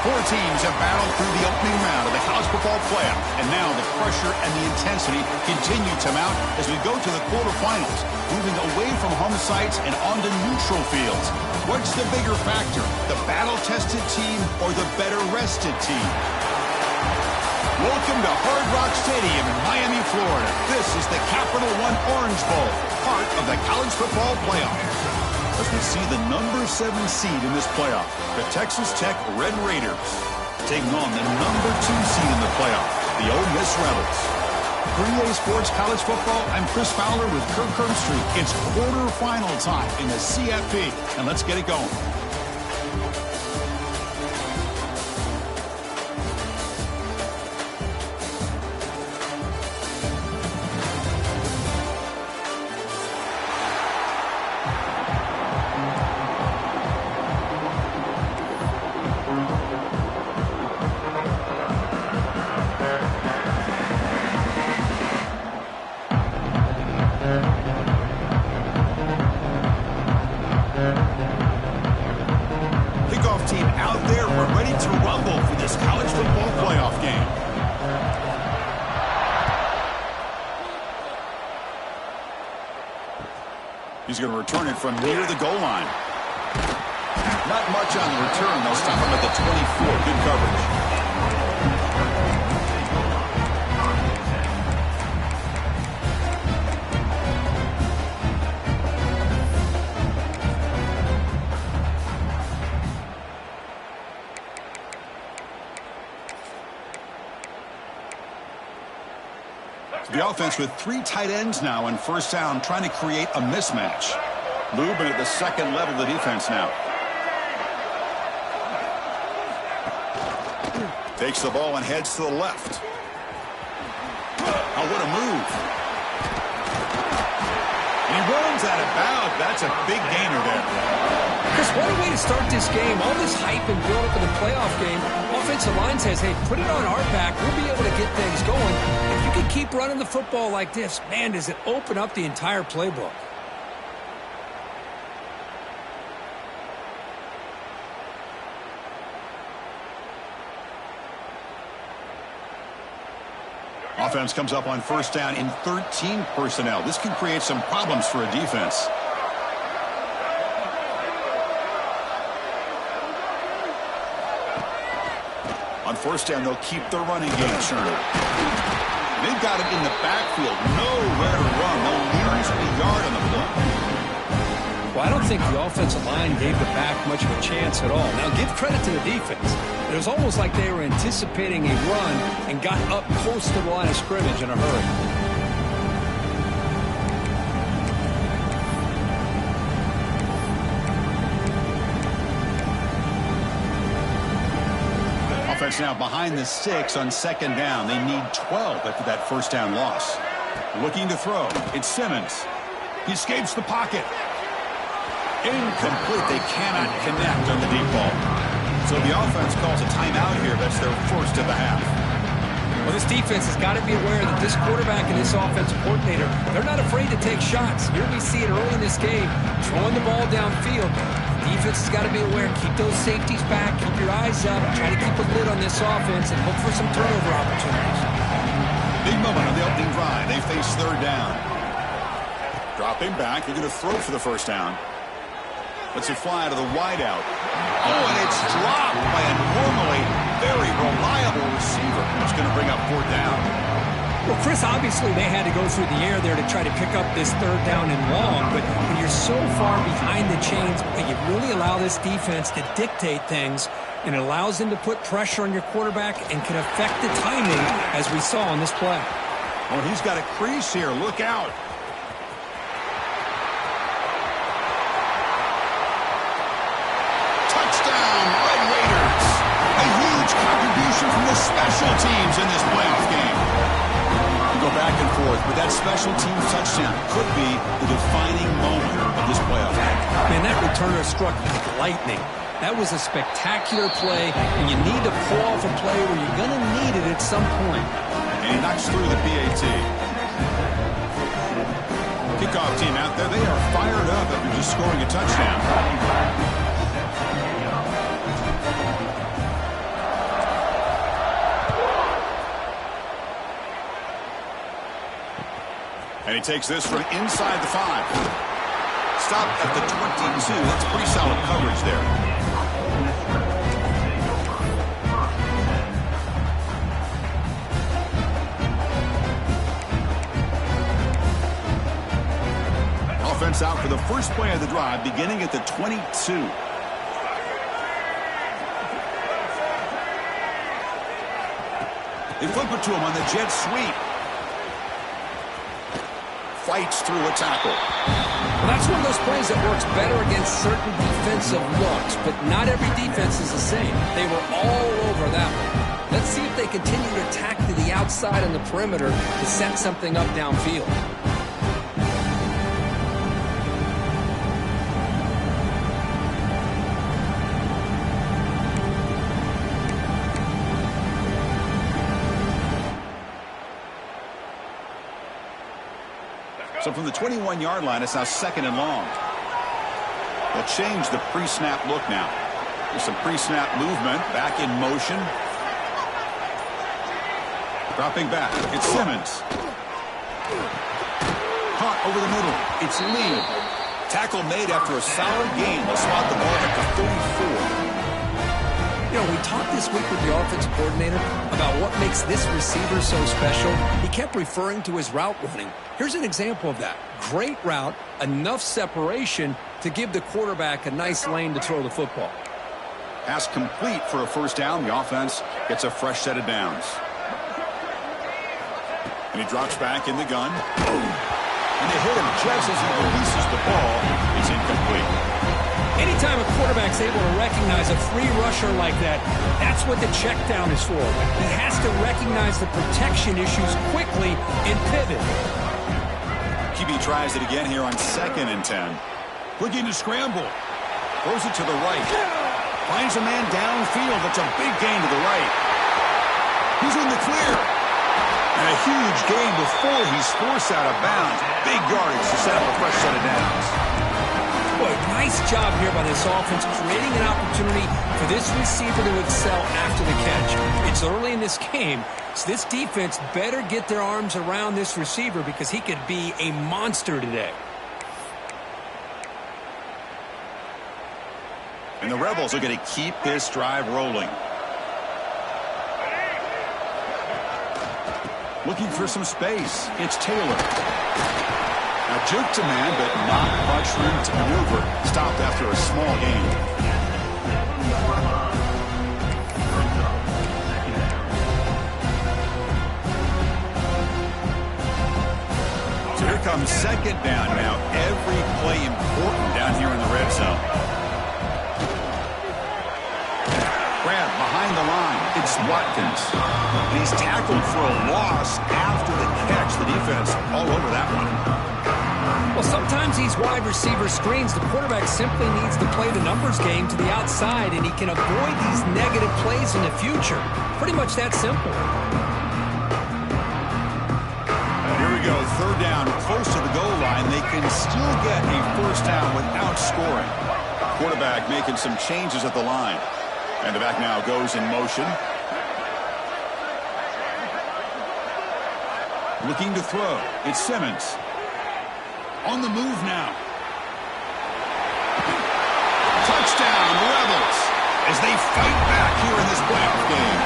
Four teams have battled through the opening round of the college football playoff, and now the pressure and the intensity continue to mount as we go to the quarterfinals, moving away from home sites and onto neutral fields. What's the bigger factor, the battle-tested team or the better-rested team? Welcome to Hard Rock Stadium in Miami, Florida. This is the Capital One Orange Bowl, part of the college football playoff. As we see the number 7 seed in this playoff, the Texas Tech Red Raiders, taking on the number 2 seed in the playoff, the Ole Miss Rebels. For EA Sports College Football, I'm Chris Fowler with Kirk Herbstreit. It's quarterfinal time in the CFP, and let's get it going. He's going to return it from near the goal line. Not much on the return. They'll stop him at the 24. Good coverage. The offense with 3 tight ends now on first down, trying to create a mismatch. Movement at the second level of the defense now. Takes the ball and heads to the left. Oh, what a move. And he runs out of bounds. That's a big gainer there. Chris, what a way to start this game. All this hype and build up in the playoff game. Offensive line says, hey, put it on our back. We'll be able to get things going. If you can keep running the football like this, man, does it open up the entire playbook. Offense comes up on first down in 13 personnel. This can create some problems for a defense. On first down, they'll keep their running game churning. They've got it in the backfield. Nowhere to run. They'll lose a yard on the play. Well, I don't think the offensive line gave the back much of a chance at all. Now, give credit to the defense. It was almost like they were anticipating a run and got up close to the line of scrimmage in a hurry. Offense now behind the 6 on second down. They need 12 after that first down loss. Looking to throw. It's Simmons. He escapes the pocket. Incomplete. They cannot connect on the deep ball. So the offense calls a timeout here. That's their first of the half. Well, this defense has got to be aware that this quarterback and this offensive coordinator, they're not afraid to take shots. Here we see it early in this game, throwing the ball downfield. Defense has got to be aware. Keep those safeties back. Keep your eyes up. Try to keep a lid on this offense and look for some turnover opportunities. Big moment on the opening drive. They face third down. Dropping back. They're going to throw for the first down. Let's it fly to the wideout. Oh, and it's dropped by a normally very reliable receiver. It's going to bring up fourth down. Well, Chris, obviously they had to go through the air there to try to pick up this third down and long, but when you're so far behind the chains, you really allow this defense to dictate things, and it allows them to put pressure on your quarterback and can affect the timing, as we saw on this play. Oh, he's got a crease here. Look out. Touchdown, Red Raiders. A huge contribution from the special teams in this playoff game. Go back and forth, but that special team touchdown could be the defining moment of this playoff game. Man, that returner struck like lightning. That was a spectacular play, and you need to pull off a play where you're going to need it at some point. And he knocks through the PAT. Kickoff team out there, they are fired up after just scoring a touchdown. And he takes this from inside the 5. Stopped at the 22. That's pretty solid coverage there. Offense out for the first play of the drive, beginning at the 22. They flip it to him on the jet sweep. Fights through a tackle. Well, that's one of those plays that works better against certain defensive looks, but not every defense is the same. They were all over that one. Let's see if they continue to attack to the outside on the perimeter to set something up downfield. So from the 21-yard line, it's now 2nd and long. They'll change the pre-snap look now. There's some pre-snap movement, back in motion. Dropping back, it's Simmons. Caught over the middle, it's Lee. Tackle made after a solid gain. They'll spot the ball at the 34. You know, we talked this week with the offensive coordinator about what makes this receiver so special. He kept referring to his route running. Here's an example of that. Great route, enough separation to give the quarterback a nice lane to throw the football. Pass complete for a first down. The offense gets a fresh set of downs. And he drops back in the gun. And they hit him just as he releases the ball. It's incomplete. Anytime a quarterback's able to recognize a free rusher like that, that's what the check down is for. He has to recognize the protection issues quickly and pivot. QB tries it again here on 2nd and 10. Looking to scramble. Throws it to the right. Finds a man downfield. That's a big gain to the right. He's in the clear. And a huge gain before he's forced out of bounds. Big yardage to set up a fresh set of downs. Boy, nice job here by this offense, creating an opportunity for this receiver to excel after the catch. It's early in this game, so this defense better get their arms around this receiver because he could be a monster today. And the Rebels are going to keep this drive rolling. Looking for some space. It's Taylor. Now juke to man, but not much room to maneuver. Stopped after a small gain. So here comes 2nd down now. Every play important down here in the red zone. Grab behind the line. It's Watkins. And he's tackled for a loss after the catch. The defense all over that one. Well, sometimes these wide receiver screens, the quarterback simply needs to play the numbers game to the outside, and he can avoid these negative plays in the future. Pretty much that simple. Here we go, 3rd down, close to the goal line. They can still get a first down without scoring. Quarterback making some changes at the line. And the back now goes in motion. Looking to throw. It's Simmons. On the move now. Touchdown, Rebels, as they fight back here in this playoff game.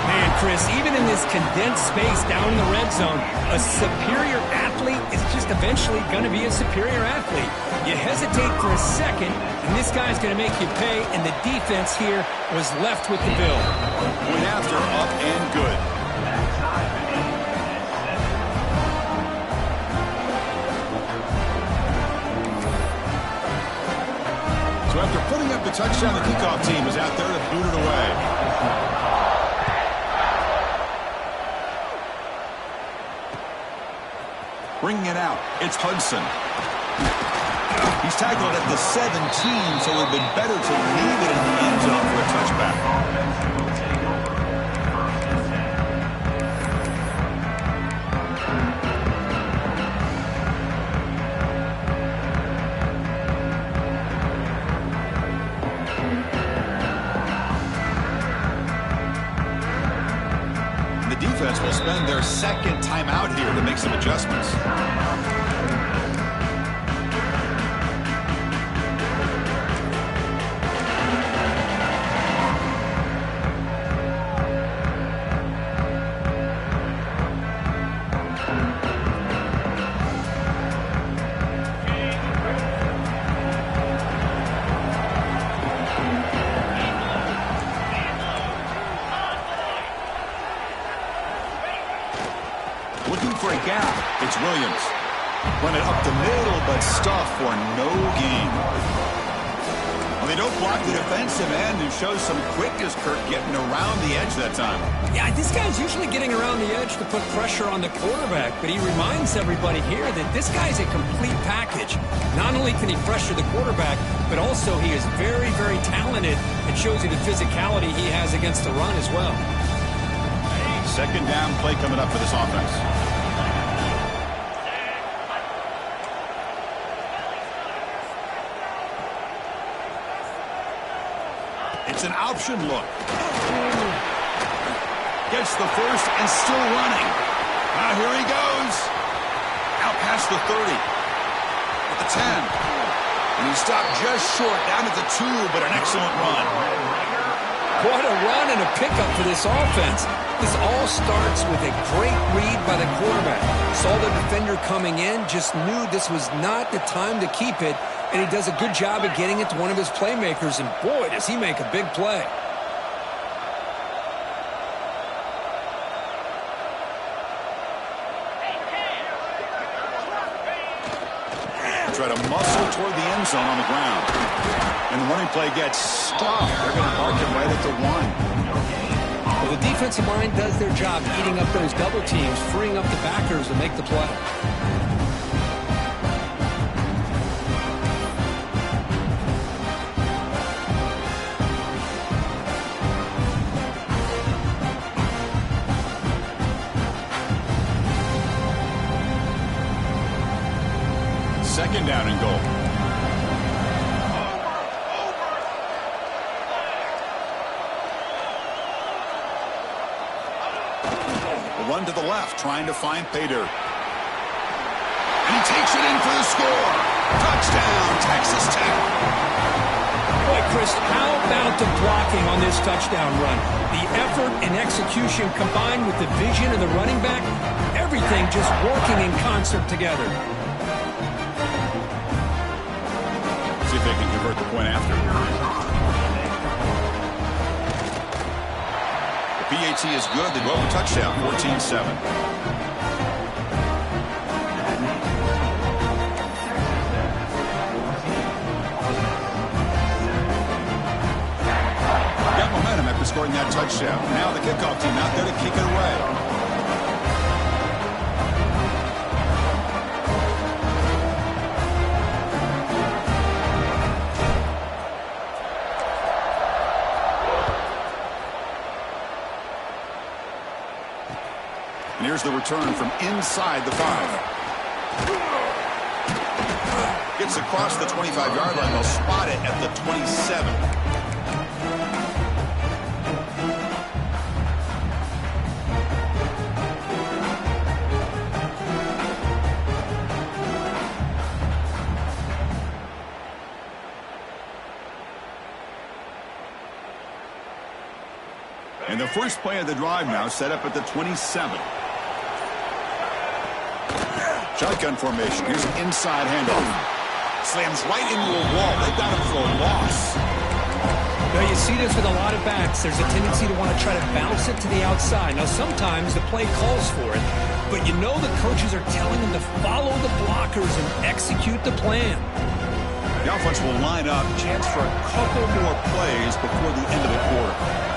Man, Chris, even in this condensed space down in the red zone, a superior athlete is just eventually going to be a superior athlete. You hesitate for a second, and this guy's going to make you pay, and the defense here was left with the bill. Point after, up and good. So after putting up the touchdown, the kickoff team is out there to boot it away. Bringing it out, it's Hudson. He's tackled at the 17, so it would have been better to leave it in the end zone for a touchback. defense will spend their second timeout here to make some adjustments. Looking for a gap. It's Williams. Run it up the middle, but stuff for no gain. Well, they don't block the defensive end and show some quickness, Kirk, getting around the edge that time. Yeah, this guy's usually getting around the edge to put pressure on the quarterback, but he reminds everybody here that this guy's a complete package. Not only can he pressure the quarterback, but also he is very, very talented. It shows you the physicality he has against the run as well. Second down play coming up for this offense. It's an option look. Gets the first and still running. Here he goes. Out past the 30. At the 10. And he stopped just short, down at the 2, but an excellent run. What a run and a pickup for this offense. This all starts with a great read by the quarterback. Saw the defender coming in, just knew this was not the time to keep it, and he does a good job of getting it to one of his playmakers, and boy, does he make a big play. Try to muscle toward the end zone on the ground. And the running play gets stopped. They're going to mark it right at the 1. Well, the defensive line does their job eating up those double teams, freeing up the backers to make the play. Second down and goal. Run to the left, trying to find Pater. And he takes it in for the score. Touchdown, Texas Tech. Boy, Chris, how about the blocking on this touchdown run? The effort and execution combined with the vision of the running back, everything just working in concert together. See if they can convert the point after. The PAT is good. They go over touchdown, 14-7. Got momentum after scoring that touchdown. Now the kickoff team out there to kick it away. And here's the return from inside the 5. Gets across the 25-yard line. They'll spot it at the 27. And the first play of the drive now set up at the 27. Shotgun formation. Here's an inside handoff. Slams right into a wall. They've got him for a loss. Now, you see this with a lot of backs. There's a tendency to want to try to bounce it to the outside. Now, sometimes the play calls for it, but you know the coaches are telling them to follow the blockers and execute the plan. The offense will line up. Chance for a couple more plays before the end of the quarter.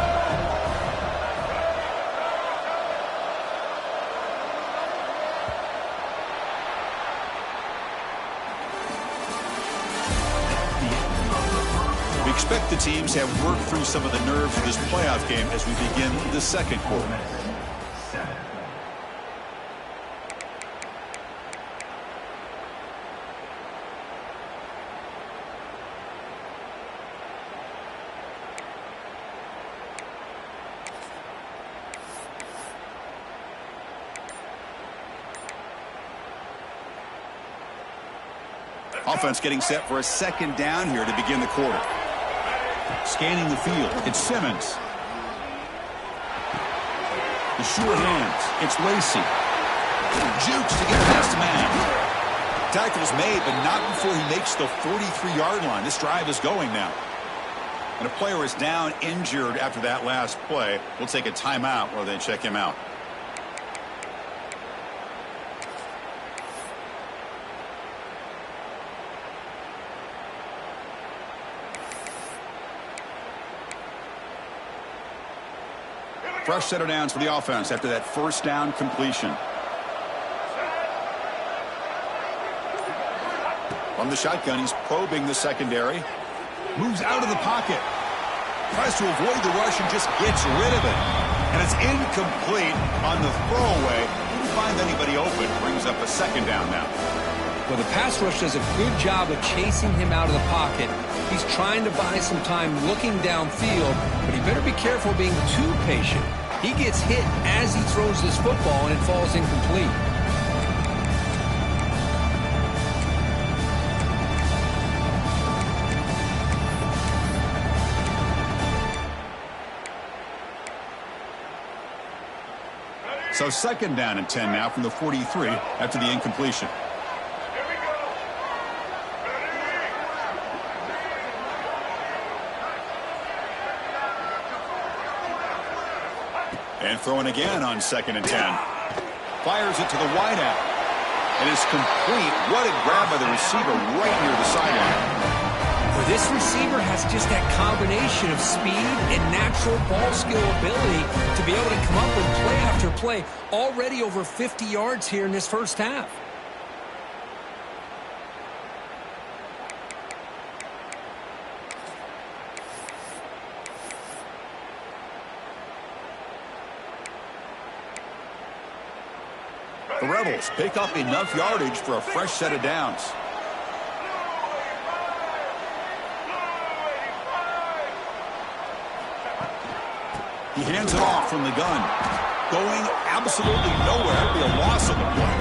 Expect the teams have worked through some of the nerves of this playoff game as we begin the second quarter. Offense getting set for a second down here to begin the quarter. Scanning the field, it's Simmons. The sure hands, it's Lacy. Jukes to get past man. Tackle's made, but not before he makes the 43-yard line. This drive is going now. And a player is down injured after that last play. We'll take a timeout while they check him out. Fresh set of downs for the offense after that first down completion. From the shotgun, he's probing the secondary. Moves out of the pocket. Tries to avoid the rush and just gets rid of it. And it's incomplete on the throwaway. Didn't find anybody open. Brings up a second down now. Well, the pass rush does a good job of chasing him out of the pocket. He's trying to buy some time looking downfield, but he better be careful being too patient. He gets hit as he throws this football, and it falls incomplete. So second down and 10 now from the 43 after the incompletion. And throwing again on second and 10. Fires it to the wideout. And it's complete. What a grab by the receiver right near the sideline. Well, this receiver has just that combination of speed and natural ball skill ability to be able to come up with play after play. Already over 50 yards here in this first half. The Rebels pick up enough yardage for a fresh set of downs. He hands it off from the gun. Going absolutely nowhere. It'll be a loss of the play.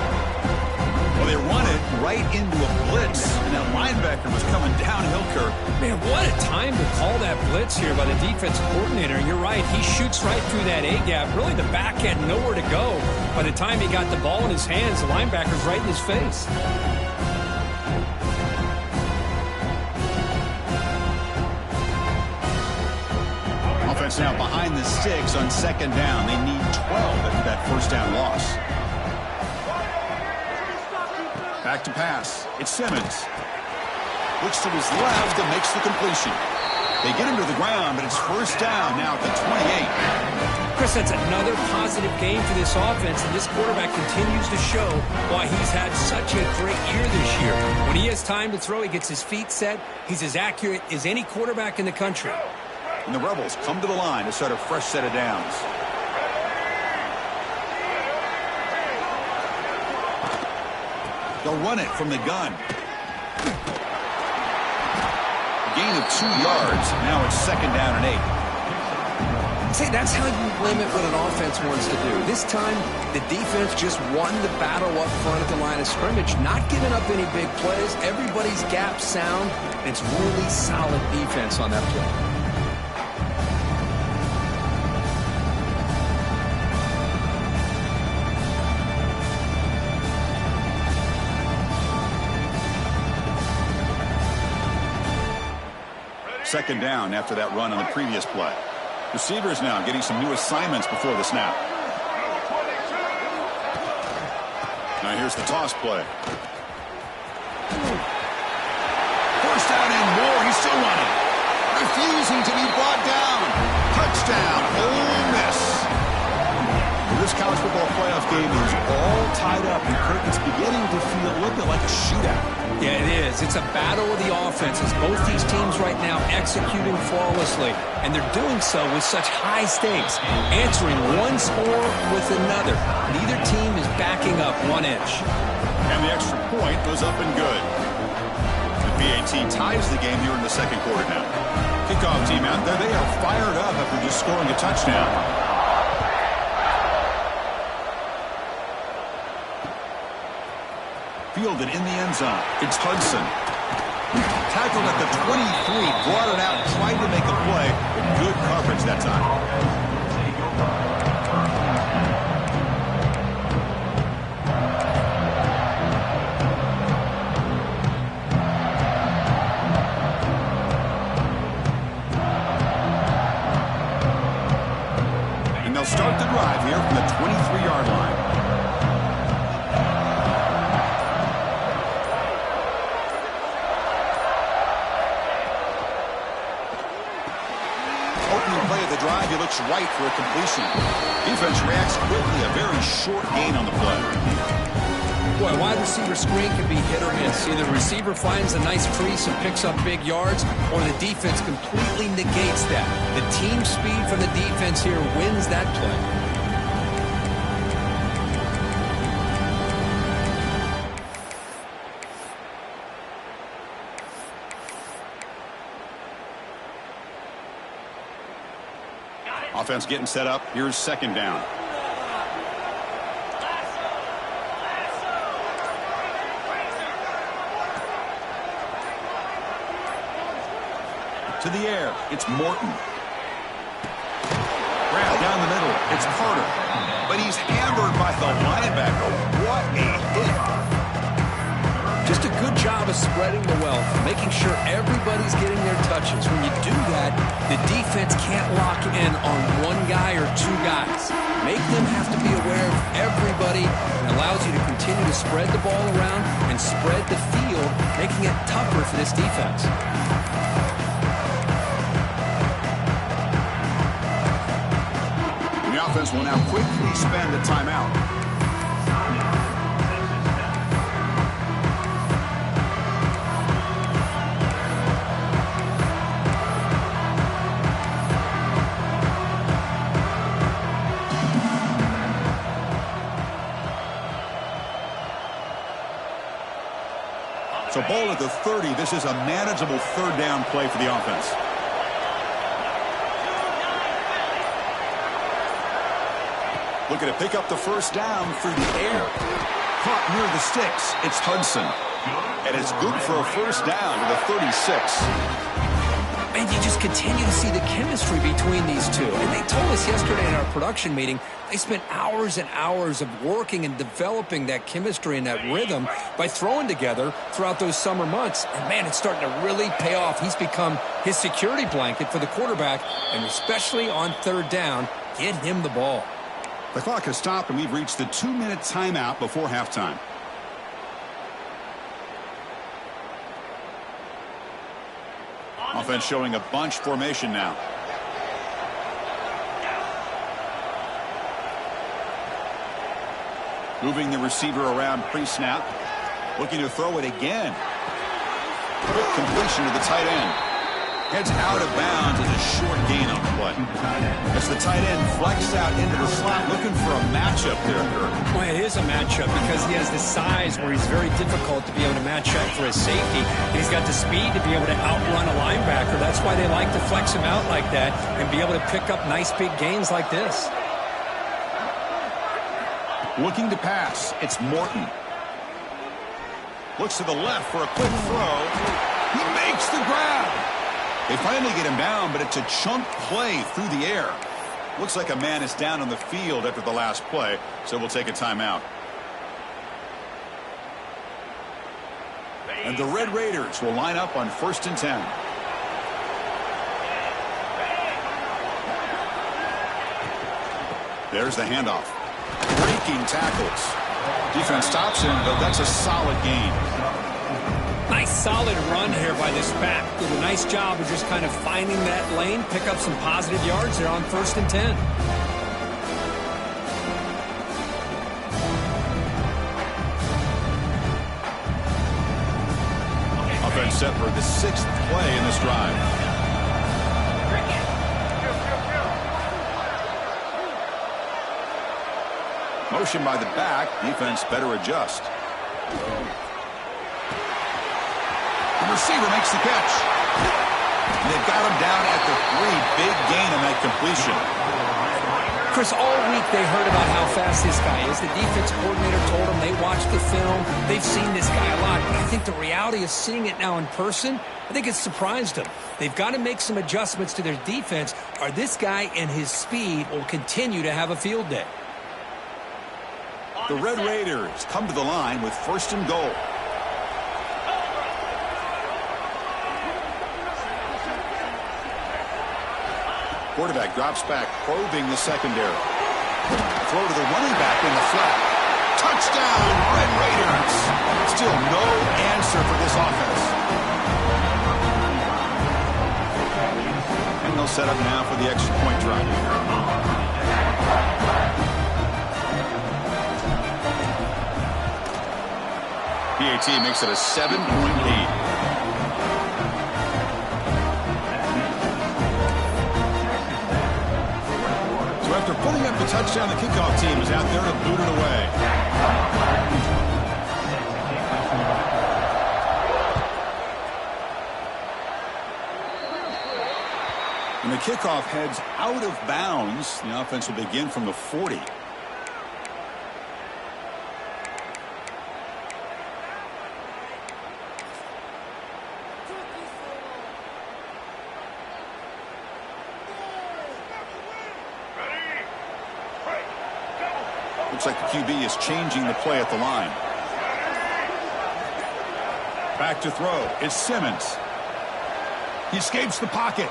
Well, they run it right into a blitz, and that linebacker was coming downhill, Kirk. Man, what a time to call that blitz here by the defense coordinator. And you're right, he shoots right through that A-gap. Really, the back had nowhere to go. By the time he got the ball in his hands, the linebacker's right in his face. Offense now behind the sticks on second down. They need 12 after that first down loss. Back to pass. It's Simmons. Looks to his left and makes the completion. They get him to the ground, but it's first down now at the 28. Chris, that's another positive game for this offense, and this quarterback continues to show why he's had such a great year this year. When he has time to throw, he gets his feet set. He's as accurate as any quarterback in the country. And the Rebels come to the line to start a fresh set of downs. They'll run it from the gun. Gain of 2 yards. Now it's second down and 8. See, that's how you limit what an offense wants to do. This time, the defense just won the battle up front at the line of scrimmage, not giving up any big plays. Everybody's gap sound, and it's really solid defense on that play. Second down after that run on the previous play. Receivers now getting some new assignments before the snap. Now here's the toss play. First down and more. He's still running. Refusing to be brought down. Touchdown, Ole Miss. Well, this college football playoff game is all tied up, and Kirk, it's beginning to feel a little bit like a shootout. Yeah, it is. It's a battle of the offenses. Both these teams right now executing flawlessly, and they're doing so with such high stakes, answering one score with another. Neither team is backing up 1 inch. And the extra point goes up and good. The PAT ties the game here in the second quarter now. Kickoff team out there. They are fired up after just scoring a touchdown. Fielded in the end zone. It's Hudson. Tackled at the 23, brought it out, tried to make a play, but good coverage that time. Start the drive here from the 23-yard line. Opening play of the drive, he looks right for a completion. Defense reacts quickly, a very short gain on the play. Boy, a wide receiver screen can be hit or miss. Either the receiver finds a nice crease and picks up big yards, or the defense completely negates that. The team speed from the defense here wins that play. Offense getting set up. Here's second down. To the air, it's Morton. Grab down the middle, it's Carter. But he's hammered by the linebacker. What a hit. Just a good job of spreading the wealth, making sure everybody's getting their touches. When you do that, the defense can't lock in on one guy or two guys. Make them have to be aware of everybody, and allows you to continue to spread the ball around and spread the field, making it tougher for this defense. The offense will now quickly spend the timeout. So ball at the 30. This is a manageable third down play for the offense. Looking to pick up the first down through the air. Caught near the sticks. It's Hudson. And it's good for a first down to the 36. And you just continue to see the chemistry between these two. And they told us yesterday in our production meeting, they spent hours and hours of working and developing that chemistry and that rhythm by throwing together throughout those summer months. And, man, it's starting to really pay off. He's become his security blanket for the quarterback, and especially on third down, get him the ball. The clock has stopped, and we've reached the 2-minute timeout before halftime. Offense showing a bunch formation now. Moving the receiver around pre-snap. Looking to throw it again. Quick completion to the tight end. Heads out of bounds as a short gain on the play. As the tight end flexes out into the slot, looking for a matchup there, Kirk. Well, it is a matchup because he has the size where he's very difficult to be able to match up for his safety. He's got the speed to be able to outrun a linebacker. That's why they like to flex him out like that and be able to pick up nice big gains like this. Looking to pass, it's Morton. Looks to the left for a quick throw. He makes the grab. They finally get him down, but it's a chunk play through the air. Looks like a man is down on the field after the last play, so we'll take a timeout. And the Red Raiders will line up on 1st and 10. There's the handoff. Breaking tackles. Defense stops him, but that's a solid gain. Nice solid run here by this back. Did a nice job of just kind of finding that lane, pick up some positive yards there on 1st and 10. Offense set for the 6th play in this drive. Motion by the back. Defense better adjust. The receiver makes the catch. And they've got him down at the 3. Big gain on that completion. Chris, all week they heard about how fast this guy is. The defense coordinator told them they watched the film. They've seen this guy a lot. But I think the reality of seeing it now in person, I think it's surprised them. They've got to make some adjustments to their defense, or this guy and his speed will continue to have a field day. The Red Raiders come to the line with 1st and goal. Quarterback drops back, probing the secondary. Throw to the running back in the flat. Touchdown, Red Raiders. Still no answer for this offense. And they'll set up now for the extra point drive. PAT makes it a 7-point lead. After putting up the touchdown, the kickoff team is out there to boot it away. When the kickoff heads out of bounds, the offense will begin from the 40. Looks like the QB is changing the play at the line. Back to throw. It's Simmons. He escapes the pocket.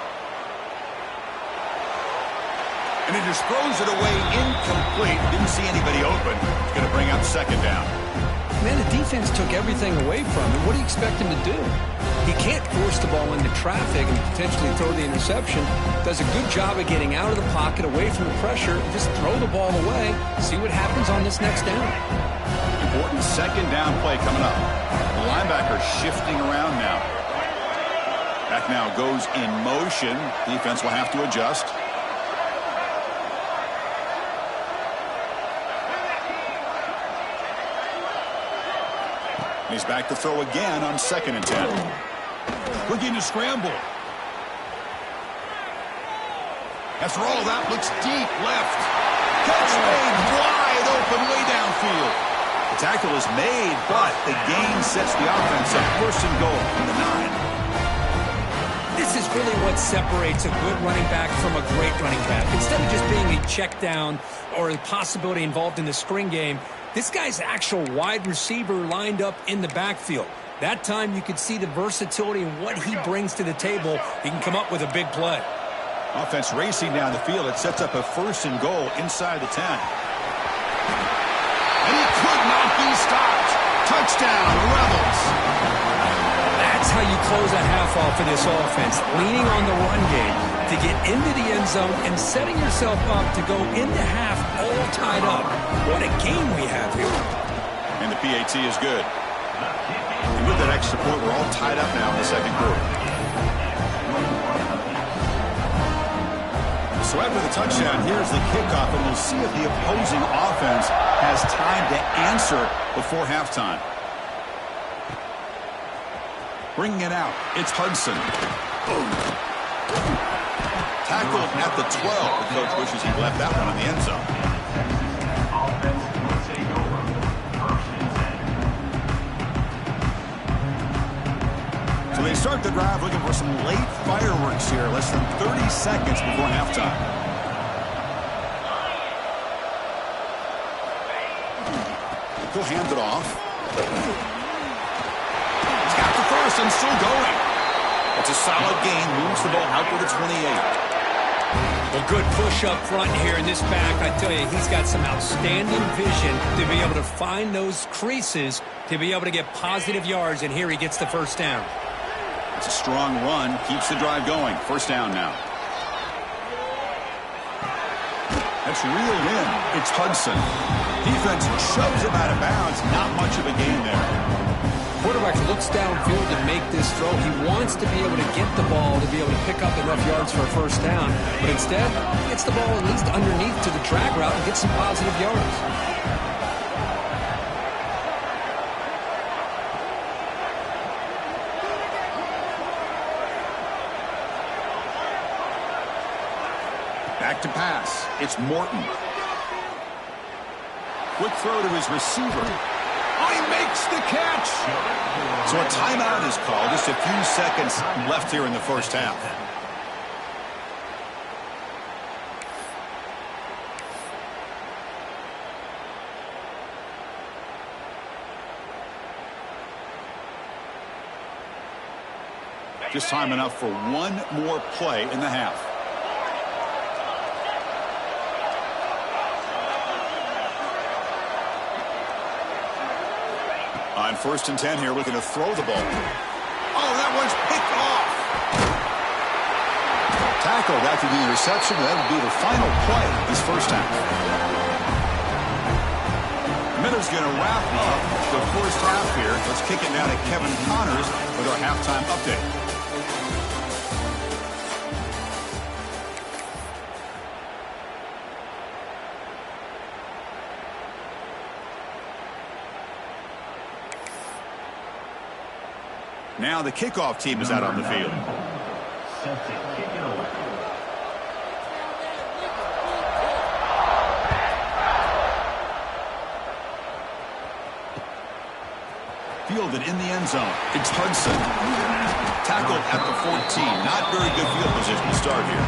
And he just throws it away incomplete. Didn't see anybody open. It's going to bring up 2nd down. Man, the defense took everything away from him. What do you expect him to do? He can't force the ball into traffic and potentially throw the interception. Does a good job of getting out of the pocket, away from the pressure. Just throw the ball away. See what happens on this next down. Important 2nd down play coming up. The linebacker shifting around now. Back now goes in motion. Defense will have to adjust. He's back to throw again on 2nd and 10. Looking to scramble. After all that, looks deep left. Catch made wide open way downfield. The tackle is made, but the gain sets the offense up 1st and goal from the 9. This is really what separates a good running back from a great running back. Instead of just being a check down or a possibility involved in the screen game, this guy's actual wide receiver lined up in the backfield. That time you could see the versatility and what he brings to the table. He can come up with a big play. Offense racing down the field. It sets up a 1st and goal inside the 10. And he could not be stopped. Touchdown, Rebels. That's how you close a half off of this offense, leaning on the run game to get into the end zone and setting yourself up to go into half all tied up. What a game we have here. And the PAT is good. And with that extra point, we're all tied up now in the 2nd quarter. So after the touchdown, here's the kickoff, and we'll see if the opposing offense has time to answer before halftime. Bringing it out, it's Hudson. Tackled at the 12. The coach wishes he left that one in the end zone. So they start the drive looking for some late fireworks here, less than 30 seconds before halftime. He'll hand it off. He's got the 1st and still going. It's a solid gain, moves the ball out to the 28. Well, good push up front here in this back. I tell you, he's got some outstanding vision to be able to find those creases, to be able to get positive yards, and here he gets the 1st down. It's a strong run, keeps the drive going. 1st down now. That's reeled in. It's Hudson. Defense shoves him out of bounds. Not much of a gain there. Quarterback looks downfield to make this throw. He wants to be able to get the ball to be able to pick up enough yards for a 1st down. But instead, he gets the ball at least underneath to the drag route and gets some positive yards. Back to pass. It's Morton. Quick throw to his receiver. Oh, he makes the catch. So a timeout is called. Just a few seconds left here in the first half. Just time enough for one more play in the half. On 1st and 10 here, looking to throw the ball. Oh, that one's picked off. Tackled after the interception. That would be the final play this first half. Miller's going to wrap up the first half here. Let's kick it now to Kevin Connors with our halftime update. Now the kickoff team is out on the field. Fielded in the end zone. It's Hudson. Tackled at the 14. Not very good field position to start here.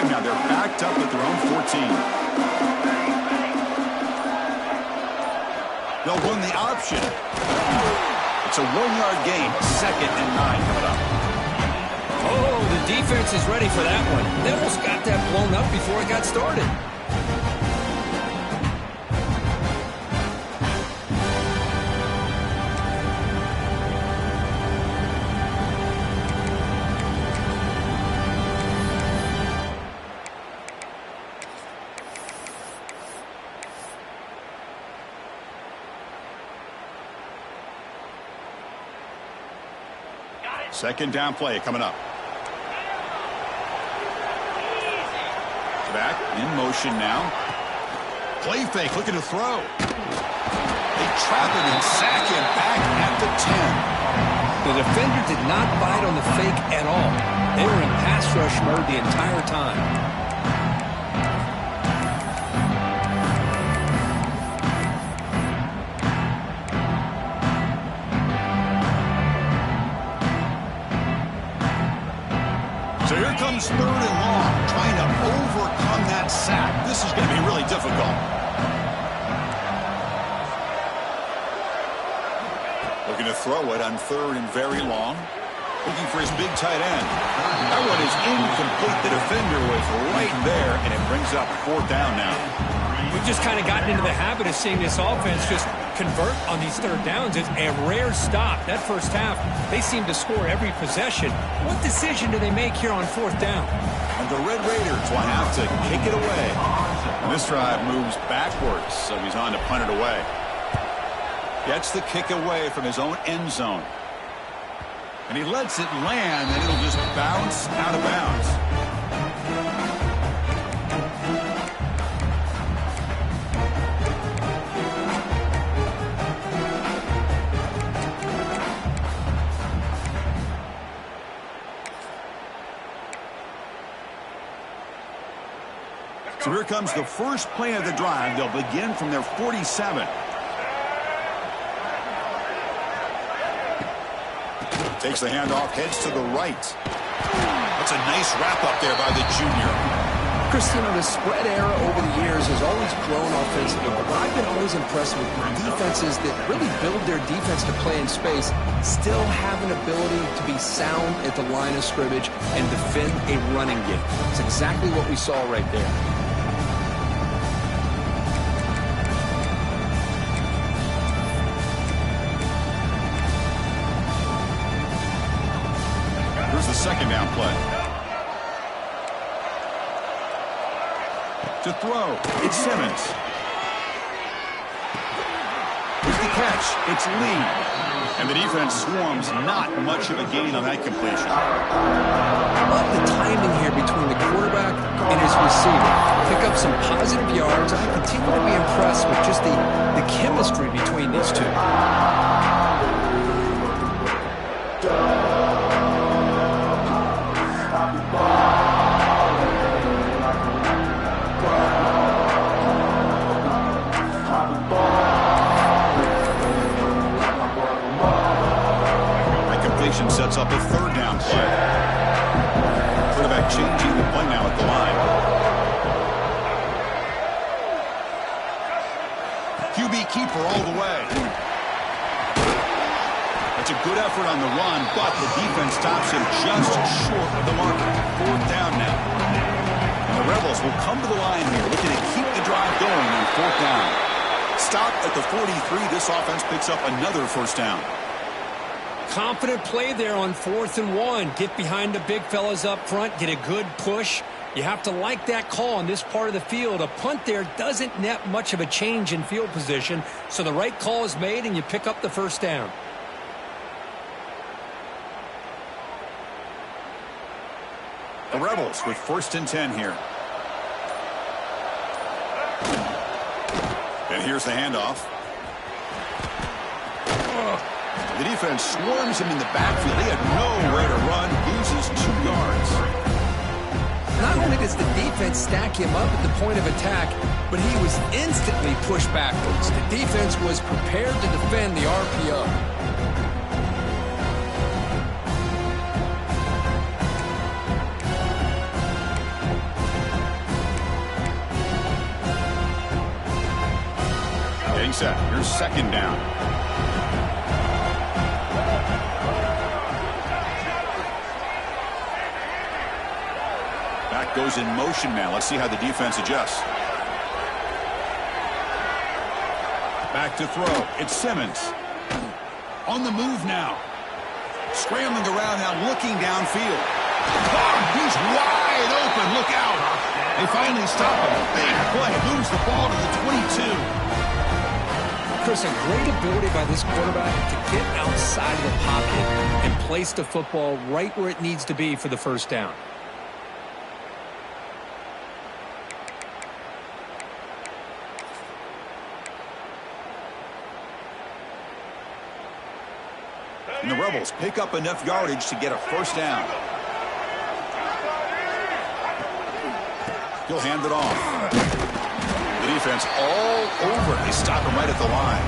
Now they're backed up at their own 14. They'll run the option. It's a 1-yard gain. 2nd and 9 coming up. Oh, the defense is ready for that one. They almost got that blown up before it got started. Second down play coming up. Back in motion now. Play fake, looking to throw. They trap him and sack him back at the 10. The defender did not bite on the fake at all. They were in pass rush mode the entire time. So here comes 3rd and long, trying to overcome that sack. This is going to be really difficult. Looking to throw it on 3rd and very long. Looking for his big tight end. That one is incomplete. The defender was right there, and it brings up 4th down now. We've just kind of gotten into the habit of seeing this offense just convert on these 3rd downs. It's a rare stop. That first half, they seem to score every possession. What decision do they make here on 4th down? And the Red Raiders will have to kick it away. And this drive moves backwards, so he's on to punt it away. Gets the kick away from his own end zone. And he lets it land, and it'll just bounce out of bounds. So here comes the first play of the drive. They'll begin from their 47. Takes the handoff, heads to the right. That's a nice wrap up there by the junior. Chris, you know, the spread era over the years has always grown offensively, but I've been always impressed with defenses that really build their defense to play in space, still have an ability to be sound at the line of scrimmage and defend a running game. It's exactly what we saw right there. The second down play. To throw, it's Simmons. With the catch, it's Lee. And the defense swarms not much of a gain on that completion. I love the timing here between the quarterback and his receiver. Pick up some positive yards. I continue to be impressed with just the chemistry between these two. Sets up a third down play. Quarterback changing the play now at the line. QB keeper all the way. That's a good effort on the run, but the defense stops him just short of the marker. Fourth down now. And the Rebels will come to the line here, looking to keep the drive going on fourth down. Stop at the 43. This offense picks up another first down. Confident play there on 4th and 1. Get behind the big fellas up front. Get a good push. You have to like that call on this part of the field. A punt there doesn't net much of a change in field position. So the right call is made and you pick up the first down. The Rebels with 1st and 10 here. And here's the handoff. The defense swarms him in the backfield. He had nowhere to run. Loses 2 yards. Not only does the defense stack him up at the point of attack, but he was instantly pushed backwards. The defense was prepared to defend the RPO. Getting set. Here's 2nd down. Back goes in motion now. Let's see how the defense adjusts. Back to throw. It's Simmons. On the move now. Scrambling around now, looking downfield. Oh, he's wide open. Look out. They finally stop him. Big play. Moves the ball to the 22. Chris, a great ability by this quarterback to get outside of the pocket and place the football right where it needs to be for the first down. And the Rebels pick up enough yardage to get a first down. He'll hand it off. The defense all over. They stop him right at the line.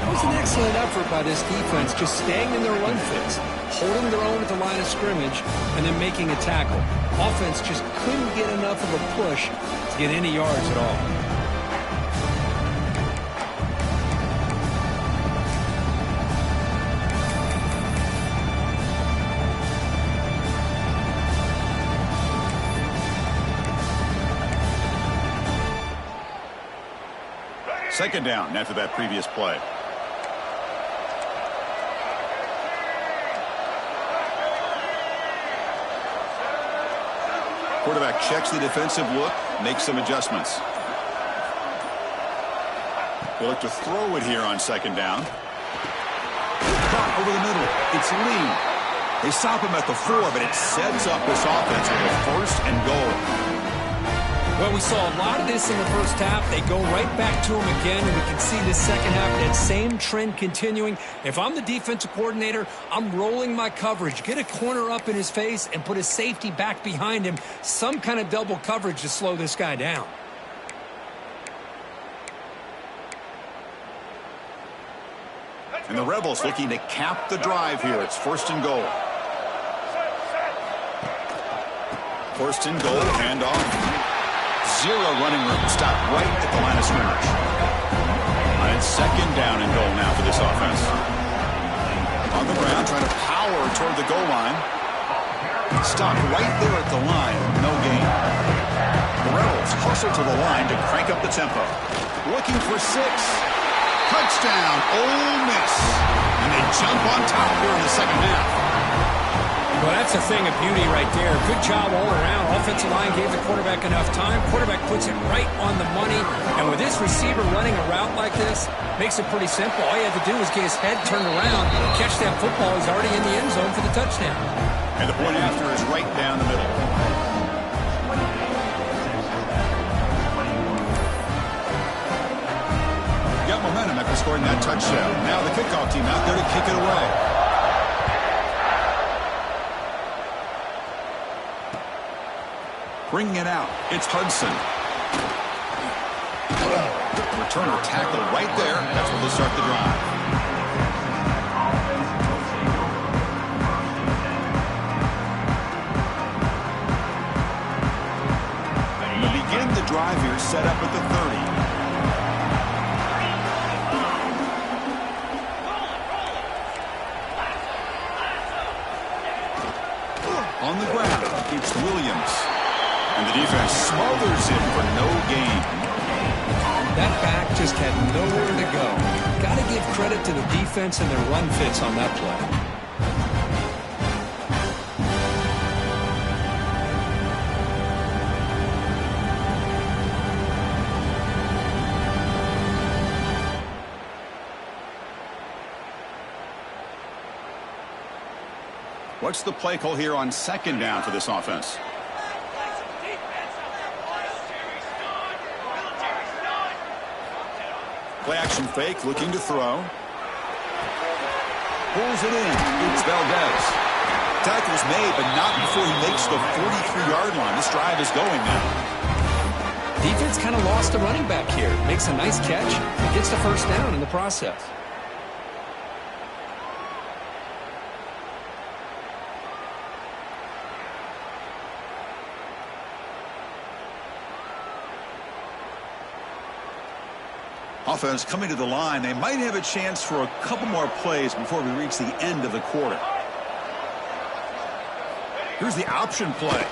It was an excellent effort by this defense, just staying in their run fits, holding their own at the line of scrimmage, and then making a tackle. Offense just couldn't get enough of a push to get any yards at all. Second down after that previous play. Quarterback checks the defensive look, makes some adjustments. They look to throw it here on 2nd down. Caught over the middle. It's Lee. They stop him at the 4, but it sets up this offense with a 1st and goal. Well, we saw a lot of this in the first half. They go right back to him again, and we can see the second half, that same trend continuing. If I'm the defensive coordinator, I'm rolling my coverage. Get a corner up in his face and put a safety back behind him. Some kind of double coverage to slow this guy down. And the Rebels looking to cap the drive here. It's 1st and goal. 1st and goal, handoff. Zero running room. Stop right at the line of scrimmage. And it's 2nd down and goal now for this offense. On the ground, trying to power toward the goal line. Stop right there at the line. No gain. The Rebels hustle to the line to crank up the tempo. Looking for 6. Touchdown, Ole Miss. And they jump on top here in the second half. Well, that's a thing of beauty right there. Good job all around. Offensive line gave the quarterback enough time. Quarterback puts it right on the money. And with this receiver running a route like this, makes it pretty simple. All you have to do is get his head turned around, catch that football. He's already in the end zone for the touchdown. And the point after is right down the middle. Got momentum after scoring that touchdown. Now the kickoff team out there to kick it away. Bringing it out, it's Hudson. Returner tackle right there. That's where they'll start the drive. And to begin the drive here, set up at the 30. On the ground, it's Williams. And the defense smothers him for no gain. That back just had nowhere to go. Got to give credit to the defense and their run fits on that play. What's the play call here on second down for this offense? Play action fake, looking to throw. Pulls it in. It's Valdez. Tackle's made, but not before he makes the 43-yard line. This drive is going now. Defense kind of lost a running back here. Makes a nice catch and gets the first down in the process. Offense coming to the line. They might have a chance for a couple more plays before we reach the end of the quarter. Here's the option play.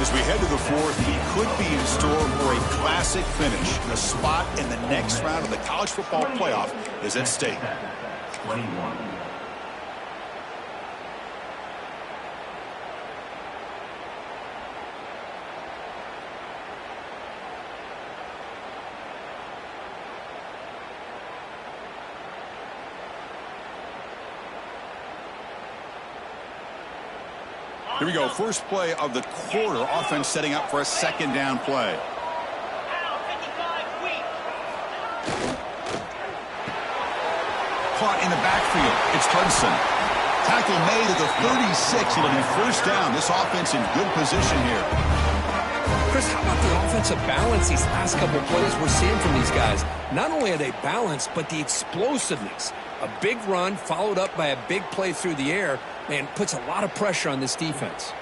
As we head to the fourth, he could be in store for a classic finish. A spot in the next round of the college football playoff is at stake. 21. Here we go. First play of the quarter. Offense setting up for a second down play. Caught in the backfield. It's Hudson. Tackle made at the 36. It'll be first down. This offense in good position here. Chris, how about the offensive balance these last couple plays we're seeing from these guys? Not only are they balanced, but the explosiveness. A big run followed up by a big play through the air, man, puts a lot of pressure on this defense.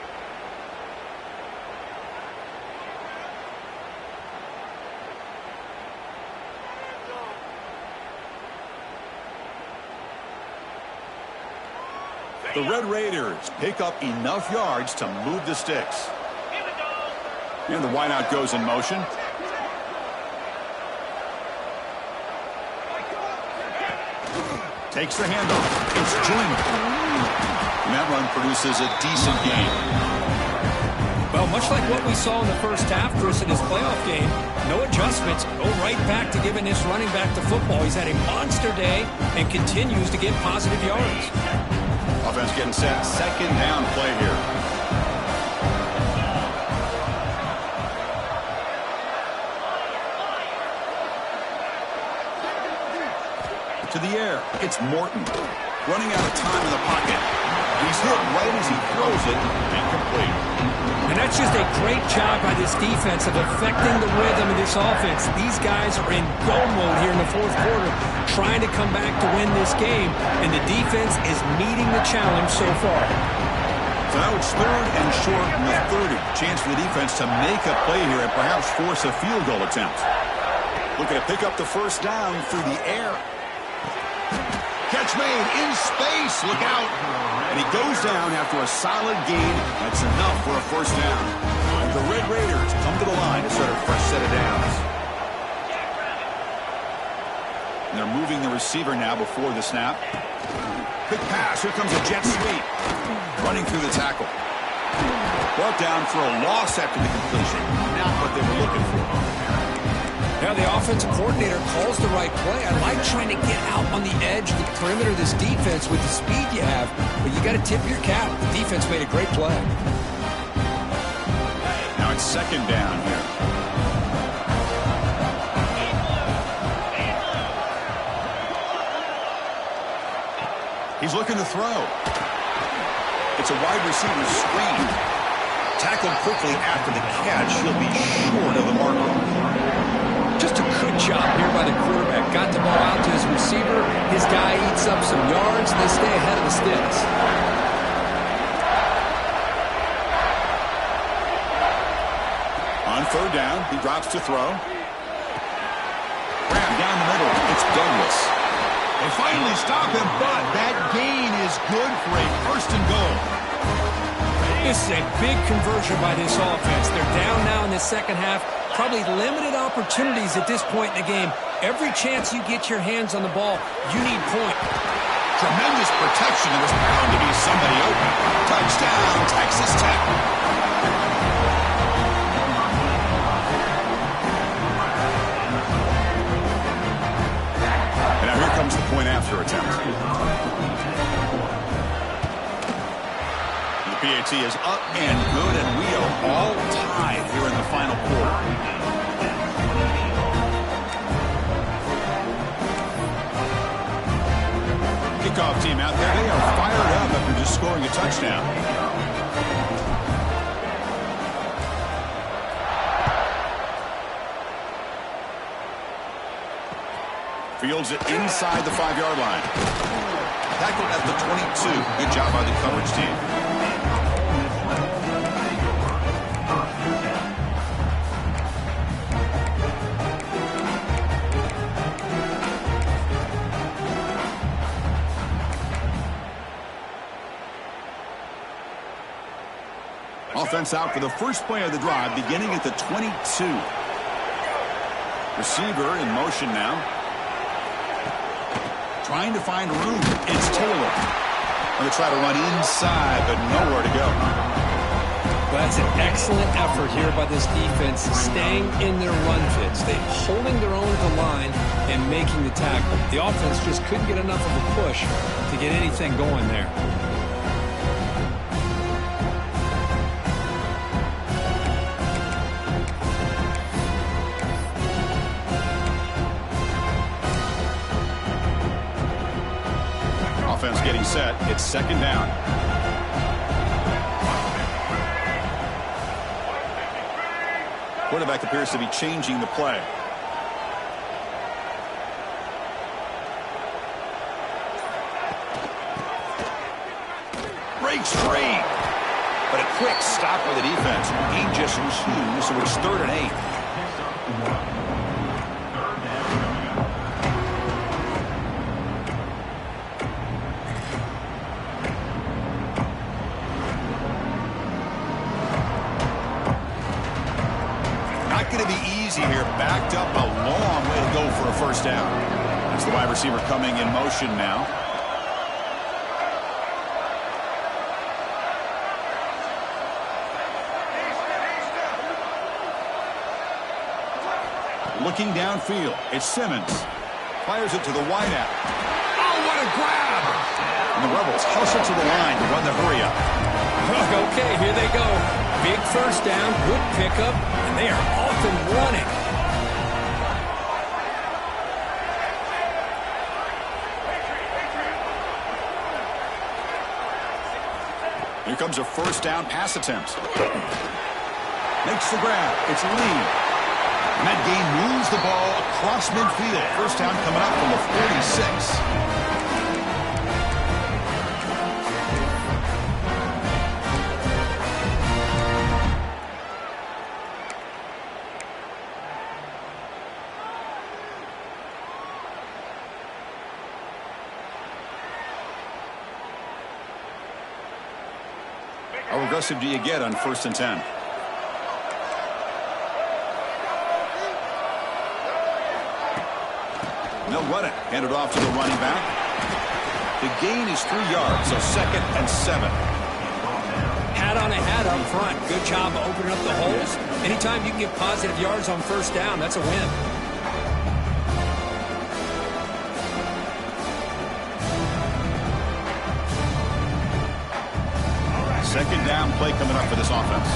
The Red Raiders pick up enough yards to move the sticks. And the wideout goes in motion. Takes the handoff. It's Joyner. And that run produces a decent gain. Well, much like what we saw in the first half, Chris, in his playoff game, no adjustments, go right back to giving this running back the football. He's had a monster day and continues to get positive yards. Offense getting set. Second down play here. To the air. It's Morton. Running out of time in the pocket. He's hit right as he throws it. Incomplete. And that's just a great job by this defense of affecting the rhythm of this offense. These guys are in go mode here in the fourth quarter, trying to come back to win this game, and the defense is meeting the challenge so far. So now it's third and short from the 30. Chance for the defense to make a play here and perhaps force a field goal attempt. Looking to pick up the first down through the air. Catch made in space. Look out. And he goes down after a solid gain. That's enough for a first down. And the Red Raiders come to the line to start a fresh set of downs. And they're moving the receiver now before the snap. Quick pass. Here comes a jet sweep. Running through the tackle. Brought down for a loss after the completion. Not what they were looking for. Now the offensive coordinator calls the right play. I like trying to get out on the edge of the perimeter of this defense with the speed you have, but you got to tip your cap. The defense made a great play. Now it's second down here. He's looking to throw. It's a wide receiver screen. Tackled quickly after the catch. He'll be short of the marker. Just a good job here by the quarterback. Got the ball out to his receiver. His guy eats up some yards, and they stay ahead of the sticks. On third down, he drops to throw. Grab down the middle. It's Douglas. They finally stop him, but that gain is good for a first and goal. This is a big conversion by this offense. They're down now in the second half. Probably limited opportunities at this point in the game. Every chance you get your hands on the ball, you need point. Tremendous protection. There was bound to be somebody open. Touchdown, Texas Tech. And now here comes the point after attempt. PAT is up and good, and we are all tied here in the final quarter. Kickoff team out there. They are fired up after just scoring a touchdown. Fields it inside the 5-yard line. Tackled at the 22. Good job by the coverage team. Offense out for the first play of the drive, beginning at the 22. Receiver in motion now. Trying to find room. It's Taylor. Going to try to run inside, but nowhere to go. That's an excellent effort here by this defense, staying in their run fits. They're holding their own at the line and making the tackle. The offense just couldn't get enough of a push to get anything going there. Offense getting set. It's second down. Quarterback appears to be changing the play. Breaks free. But a quick stop by the defense. Gain just 2, so it's 3rd and 8. Going to be easy here. Backed up a long way to go for a first down. That's the wide receiver coming in motion now. Looking downfield. It's Simmons. Fires it to the wideout. Oh, what a grab! And the Rebels hustle to the line to run the hurry up. Okay, here they go. Big first down, good pickup, and they are off and running. Here comes a first down pass attempt. Makes the grab. It's Lee. And that gain moves the ball across midfield. First down coming up from the 46. How aggressive do you get on 1st and 10? They'll run it. Hand it off to the running back. The gain is 3 yards, so 2nd and 7. Hat on a hat up front. Good job of opening up the holes. Anytime you can get positive yards on first down, that's a win. Second down play coming up for this offense.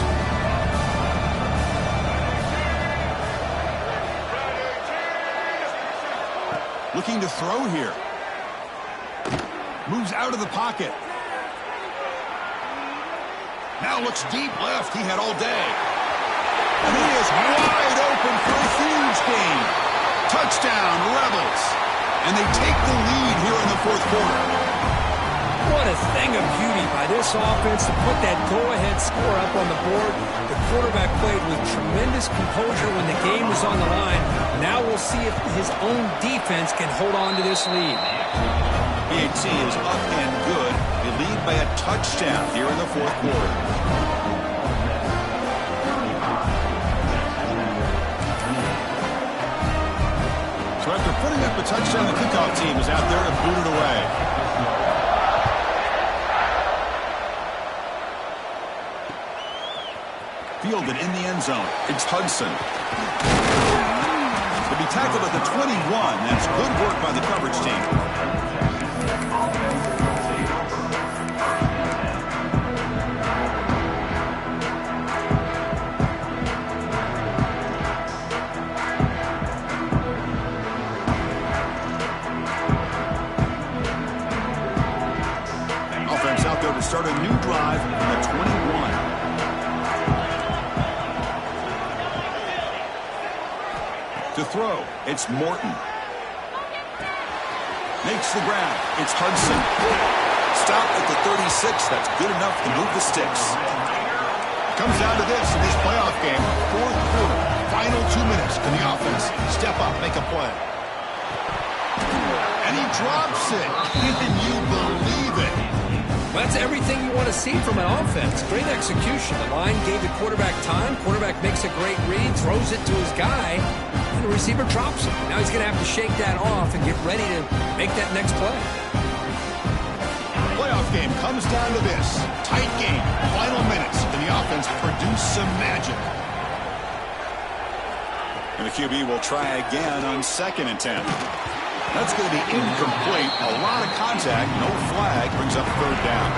Looking to throw here. Moves out of the pocket. Now looks deep left. He had all day. And he is wide open for a huge gain. Touchdown, Rebels. And they take the lead here in the 4th quarter. What a thing of beauty by this offense to put that go-ahead score up on the board. The quarterback played with tremendous composure when the game was on the line. Now we'll see if his own defense can hold on to this lead. BAT is up and good. They lead by a touchdown here in the 4th quarter. So after putting up a touchdown, the kickoff team is out there and booted away. Fielded in the end zone. It's Hudson. To be tackled at the 21. That's good work by the coverage team. Offense out there to start a new drive from the 21. To throw, it's Morton. Makes the grab. It's Hudson. Stopped at the 36. That's good enough to move the sticks. Comes down to this in this playoff game. 4th quarter. Final 2 minutes. Can the offense step up, make a play? And he drops it. Can you believe it? That's everything you want to see from an offense. Great execution. The line gave the quarterback time. Quarterback makes a great read, throws it to his guy. The receiver drops him. Now he's going to have to shake that off and get ready to make that next play. Playoff game comes down to this. Tight game. Final minutes. Can the offense produce some magic? And the QB will try again on 2nd and 10. That's going to be incomplete. A lot of contact. No flag. Brings up 3rd down.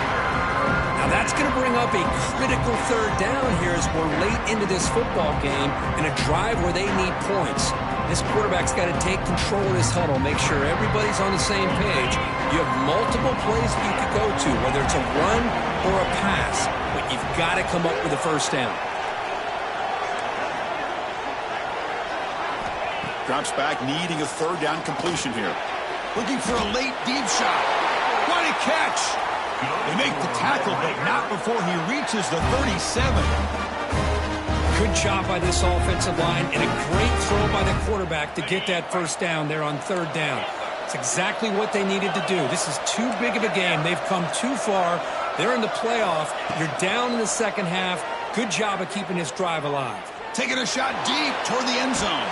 Now that's going to bring up a critical 3rd down here as we're late into this football game in a drive where they need points. This quarterback's got to take control of this huddle, make sure everybody's on the same page. You have multiple plays that you could go to, whether it's a run or a pass, but you've got to come up with a first down. Drops back, needing a 3rd down completion here. Looking for a late deep shot. What a catch! They make the tackle, but not before he reaches the 37. Good job by this offensive line and a great throw by the quarterback to get that first down there on 3rd down. It's exactly what they needed to do. This is too big of a game. They've come too far. They're in the playoff. You're down in the 2nd half. Good job of keeping this drive alive. Taking a shot deep toward the end zone.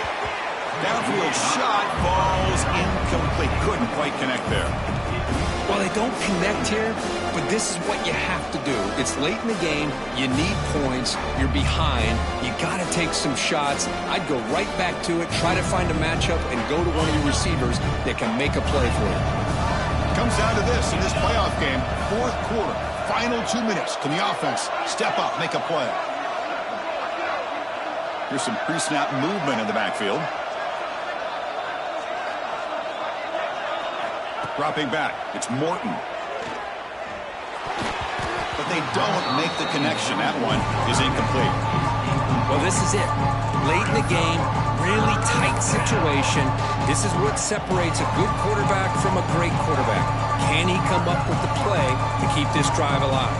Downfield shot, falls incomplete. Couldn't quite connect there. Well, they don't connect here, but this is what you have to do. It's late in the game. You need points. You're behind. You got to take some shots. I'd go right back to it, try to find a matchup, and go to one of your receivers that can make a play for you. Comes down to this in this playoff game. 4th quarter. Final 2 minutes. Can the offense step up, make a play? Here's some pre-snap movement in the backfield. Dropping back, it's Morton. But they don't make the connection. That one is incomplete. Well, this is it. Late in the game, really tight situation. This is what separates a good quarterback from a great quarterback. Can he come up with the play to keep this drive alive?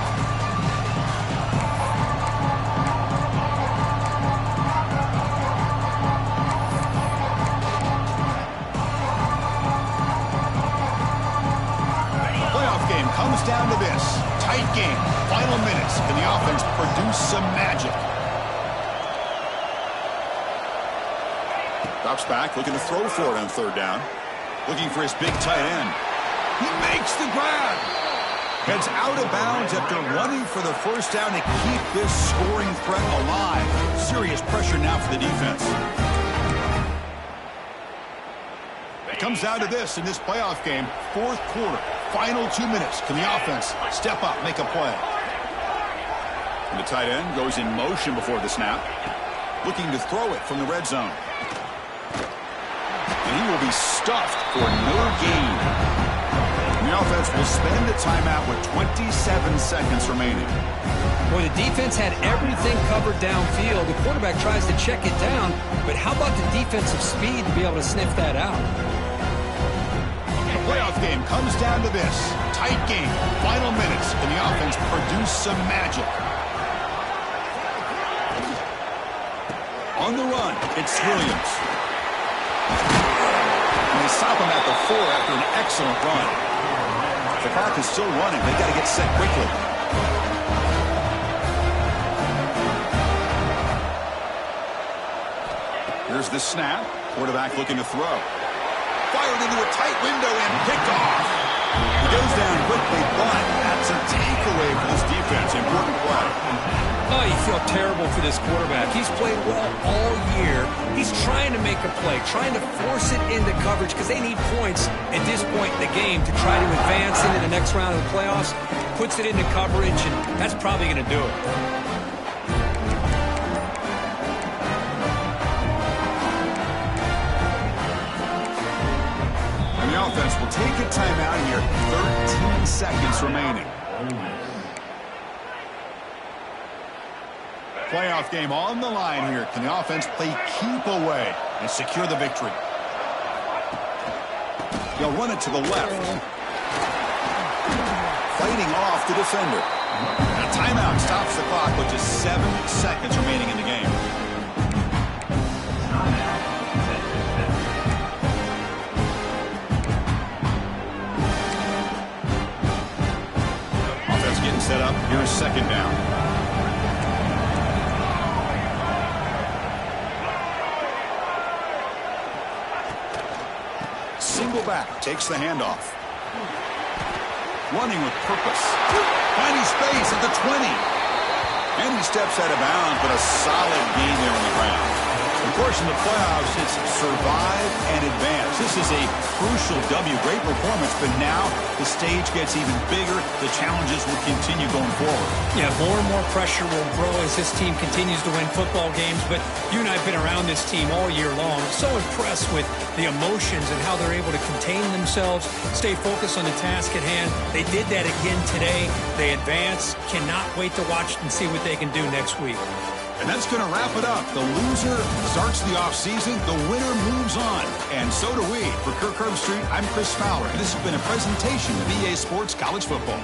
Comes down to this. Tight game. Final minutes. Can the offense produce some magic? Drops back, looking to throw for it on 3rd down. Looking for his big tight end. He makes the grab. Heads out of bounds after running for the first down to keep this scoring threat alive. Serious pressure now for the defense. It comes down to this in this playoff game. Fourth quarter, final 2 minutes. Can the offense step up, make a play? And the tight end goes in motion before the snap. Looking to throw it from the red zone. And he will be stuffed for no gain. The offense will spend a timeout with 27 seconds remaining. Boy, the defense had everything covered downfield. The quarterback tries to check it down, but how about the defensive speed to be able to sniff that out? The playoff game comes down to this. Tight game, final minutes. Can the offense produce some magic? On the run, it's Williams. And they stop him at the 4 after an excellent run. The clock is still running. They've got to get set quickly. Here's the snap. Quarterback looking to throw. Fired into a tight window and picked off. He goes down quickly, but that's a takeaway for this defense. Important play. Oh, you feel terrible for this quarterback. He's played well all year. He's trying to make a play, trying to force it into coverage because they need points at this point in the game to try to advance into the next round of the playoffs. Puts it into coverage, and that's probably going to do it. And the offense will take a timeout here. 13 seconds remaining. Playoff game on the line here. Can the offense play keep away and secure the victory? They'll run it to the left. Fighting off the defender. And a timeout stops the clock with just 7 seconds remaining in the game. Offense getting set up. Here's second down. Single back, takes the handoff. Running with purpose. Finding space at the 20. And he steps out of bounds, but a solid gain there on the ground. Of course, in the playoffs, it's survive and advance. This is a crucial W. Great performance, but now the stage gets even bigger. The challenges will continue going forward. Yeah, more and more pressure will grow as this team continues to win football games, but you and I have been around this team all year long. So impressed with the emotions and how they're able to contain themselves, stay focused on the task at hand. They did that again today. They advance. Cannot wait to watch and see what they can do next week. And that's going to wrap it up. The loser starts the offseason. The winner moves on. And so do we. For Kirk Herbstreit, I'm Chris Fowler. And this has been a presentation of EA Sports College Football.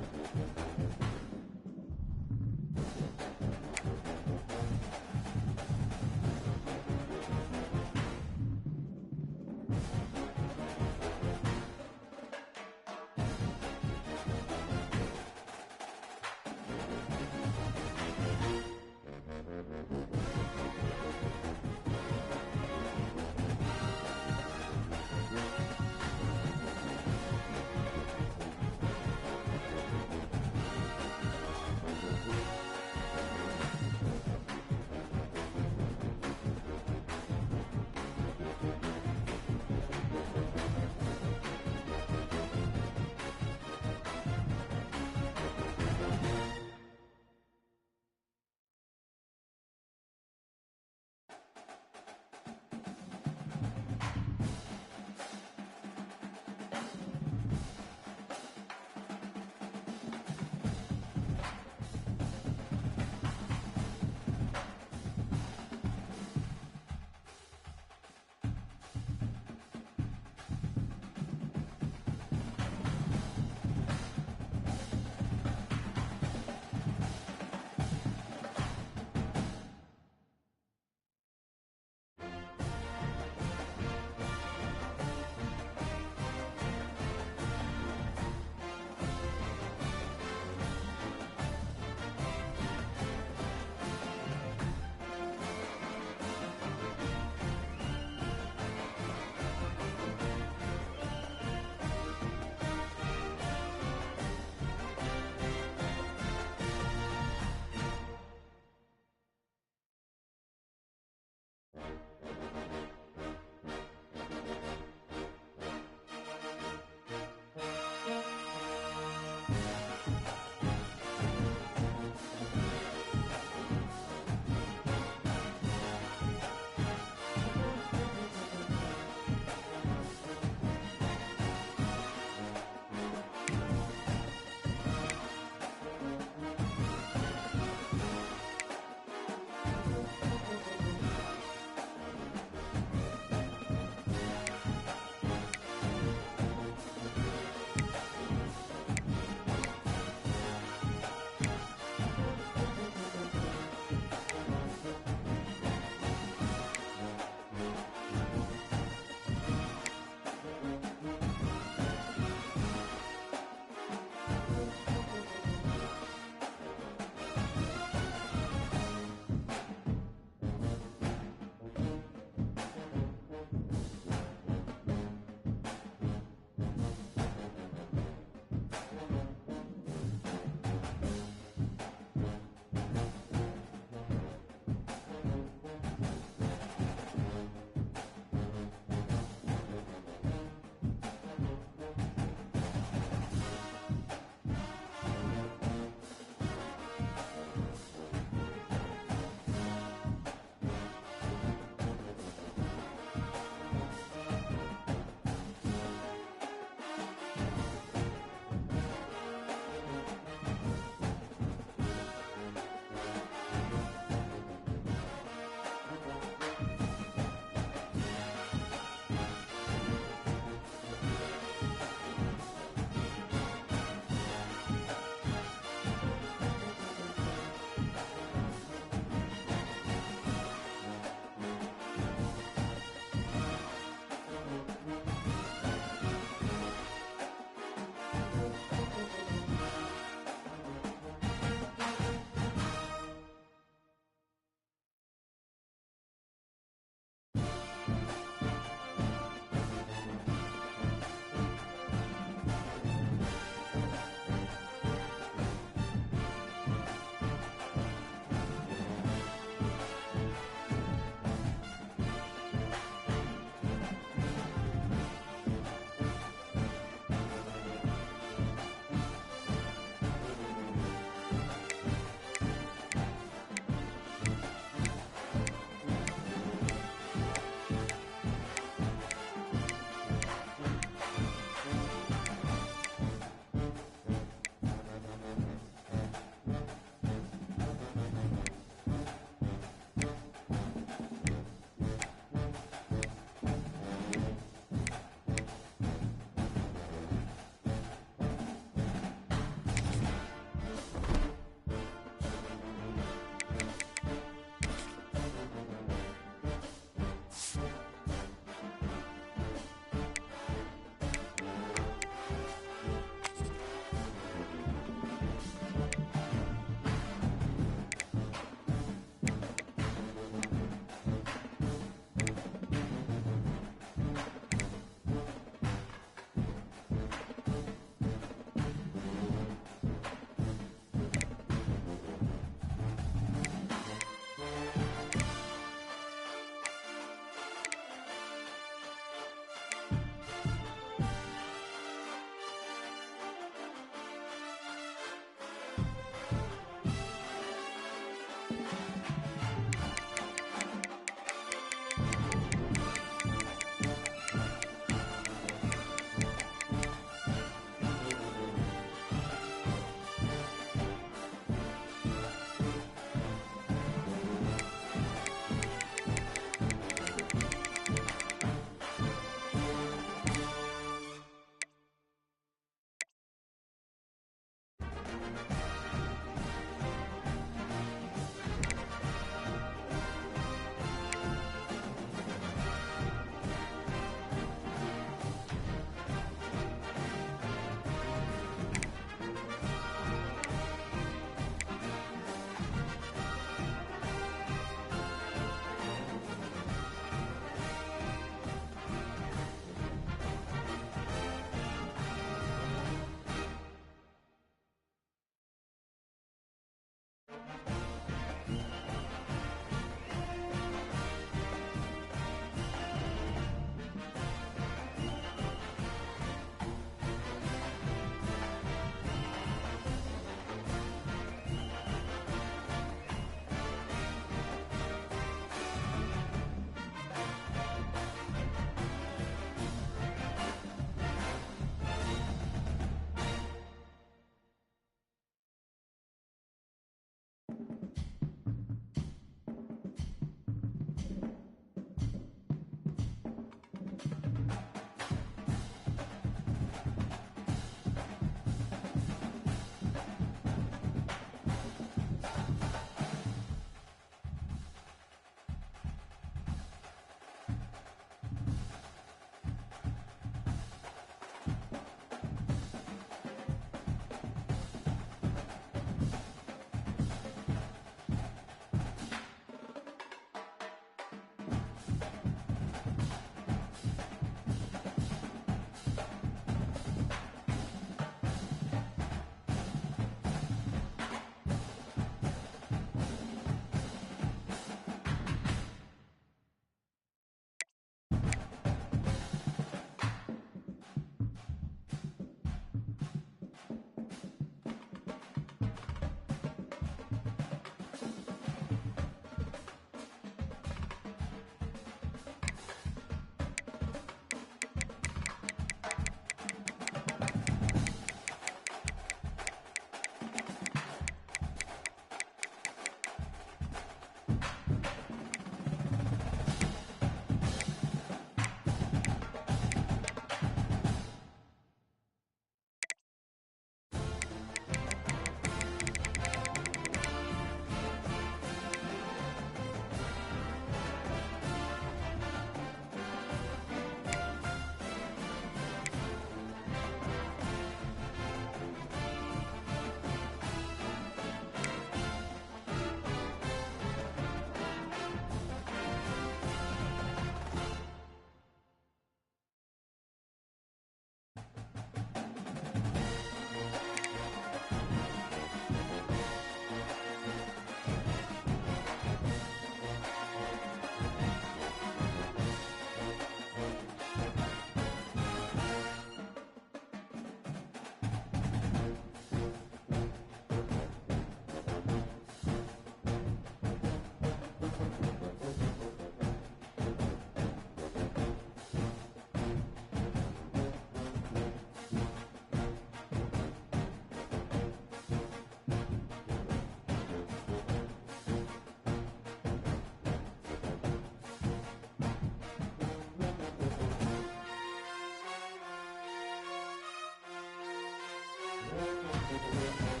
it.